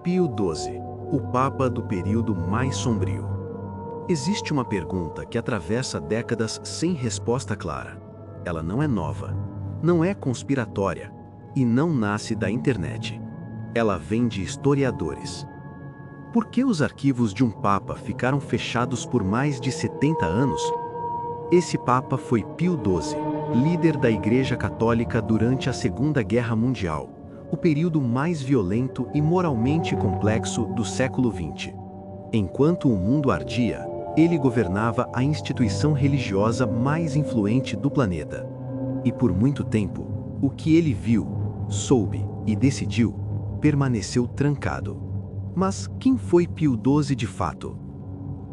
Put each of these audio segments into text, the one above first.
Pio XII, o Papa do período mais sombrio. Existe uma pergunta que atravessa décadas sem resposta clara. Ela não é nova, não é conspiratória e não nasce da internet. Ela vem de historiadores. Por que os arquivos de um Papa ficaram fechados por mais de 70 anos? Esse Papa foi Pio XII, líder da Igreja Católica durante a Segunda Guerra Mundial, o período mais violento e moralmente complexo do século XX. Enquanto o mundo ardia, ele governava a instituição religiosa mais influente do planeta. E por muito tempo, o que ele viu, soube e decidiu, permaneceu trancado. Mas quem foi Pio XII de fato?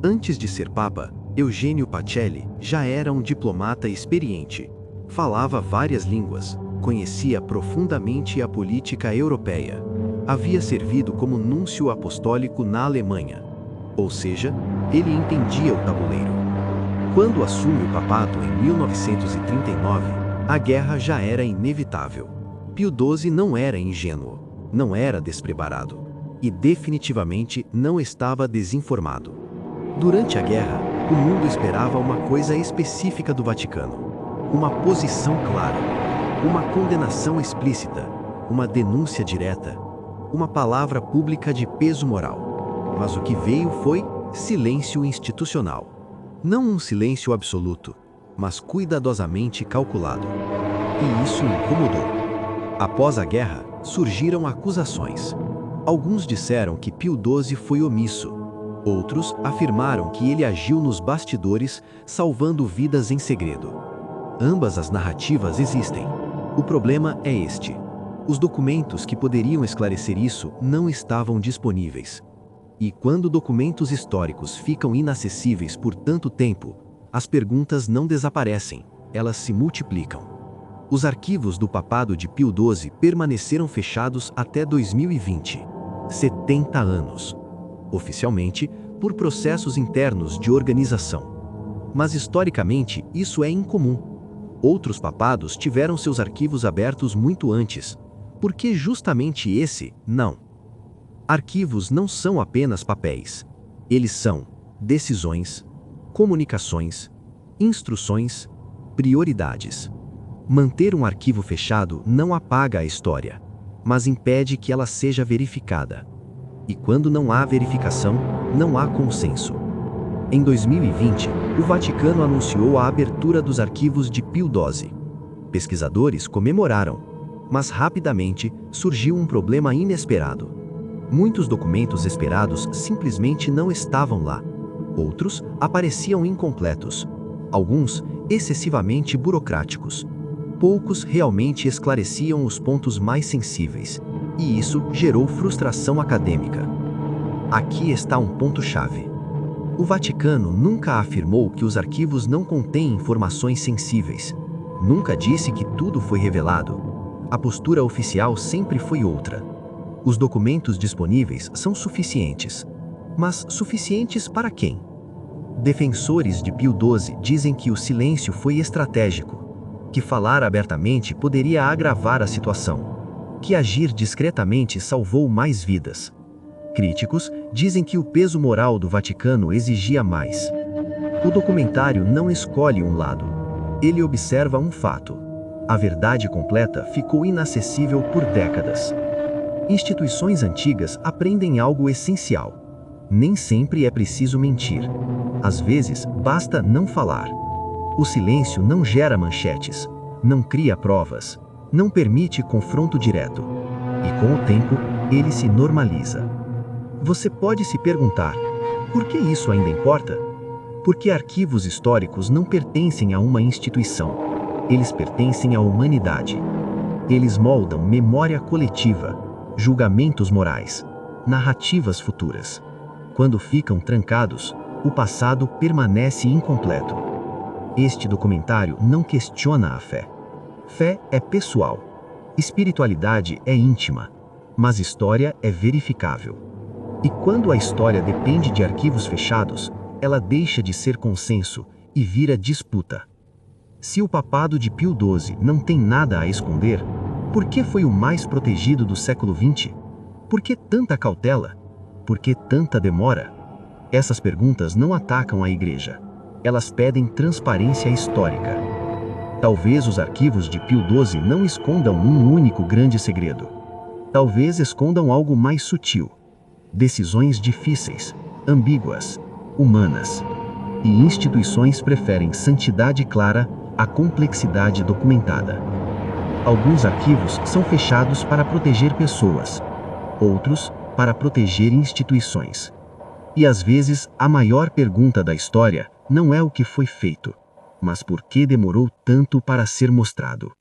Antes de ser Papa, Eugênio Pacelli já era um diplomata experiente. Falava várias línguas, conhecia profundamente a política europeia. Havia servido como núncio apostólico na Alemanha. Ou seja, ele entendia o tabuleiro. Quando assume o papado em 1939, a guerra já era inevitável. Pio XII não era ingênuo, não era despreparado e definitivamente não estava desinformado. Durante a guerra, o mundo esperava uma coisa específica do Vaticano: uma posição clara, uma condenação explícita, uma denúncia direta, uma palavra pública de peso moral. Mas o que veio foi silêncio institucional. Não um silêncio absoluto, mas cuidadosamente calculado. E isso incomodou. Após a guerra, surgiram acusações. Alguns disseram que Pio XII foi omisso. Outros afirmaram que ele agiu nos bastidores, salvando vidas em segredo. Ambas as narrativas existem. O problema é este: os documentos que poderiam esclarecer isso não estavam disponíveis. E quando documentos históricos ficam inacessíveis por tanto tempo, as perguntas não desaparecem, elas se multiplicam. Os arquivos do papado de Pio XII permaneceram fechados até 2020, 70 anos. Oficialmente, por processos internos de organização. Mas historicamente, isso é incomum. Outros papados tiveram seus arquivos abertos muito antes. Por que justamente esse, não? Arquivos não são apenas papéis. Eles são decisões, comunicações, instruções, prioridades. Manter um arquivo fechado não apaga a história, mas impede que ela seja verificada. E quando não há verificação, não há consenso. Em 2020, o Vaticano anunciou a abertura dos arquivos de Pio XII. Pesquisadores comemoraram, mas rapidamente surgiu um problema inesperado. Muitos documentos esperados simplesmente não estavam lá. Outros apareciam incompletos. Alguns excessivamente burocráticos. Poucos realmente esclareciam os pontos mais sensíveis. E isso gerou frustração acadêmica. Aqui está um ponto-chave. O Vaticano nunca afirmou que os arquivos não contêm informações sensíveis. Nunca disse que tudo foi revelado. A postura oficial sempre foi outra. Os documentos disponíveis são suficientes. Mas suficientes para quem? Defensores de Pio XII dizem que o silêncio foi estratégico, que falar abertamente poderia agravar a situação, que agir discretamente salvou mais vidas. Críticos dizem que o peso moral do Vaticano exigia mais. O documentário não escolhe um lado. Ele observa um fato: a verdade completa ficou inacessível por décadas. Instituições antigas aprendem algo essencial: nem sempre é preciso mentir. Às vezes, basta não falar. O silêncio não gera manchetes, não cria provas, não permite confronto direto. E com o tempo, ele se normaliza. Você pode se perguntar: por que isso ainda importa? Porque arquivos históricos não pertencem a uma instituição. Eles pertencem à humanidade. Eles moldam memória coletiva, julgamentos morais, narrativas futuras. Quando ficam trancados, o passado permanece incompleto. Este documentário não questiona a fé. Fé é pessoal. Espiritualidade é íntima. Mas história é verificável. E quando a história depende de arquivos fechados, ela deixa de ser consenso e vira disputa. Se o papado de Pio XII não tem nada a esconder, por que foi o mais protegido do século XX? Por que tanta cautela? Por que tanta demora? Essas perguntas não atacam a Igreja. Elas pedem transparência histórica. Talvez os arquivos de Pio XII não escondam um único grande segredo. Talvez escondam algo mais sutil. Decisões difíceis, ambíguas, humanas. E instituições preferem santidade clara à complexidade documentada. Alguns arquivos são fechados para proteger pessoas, outros para proteger instituições. E às vezes a maior pergunta da história não é o que foi feito, mas por que demorou tanto para ser mostrado.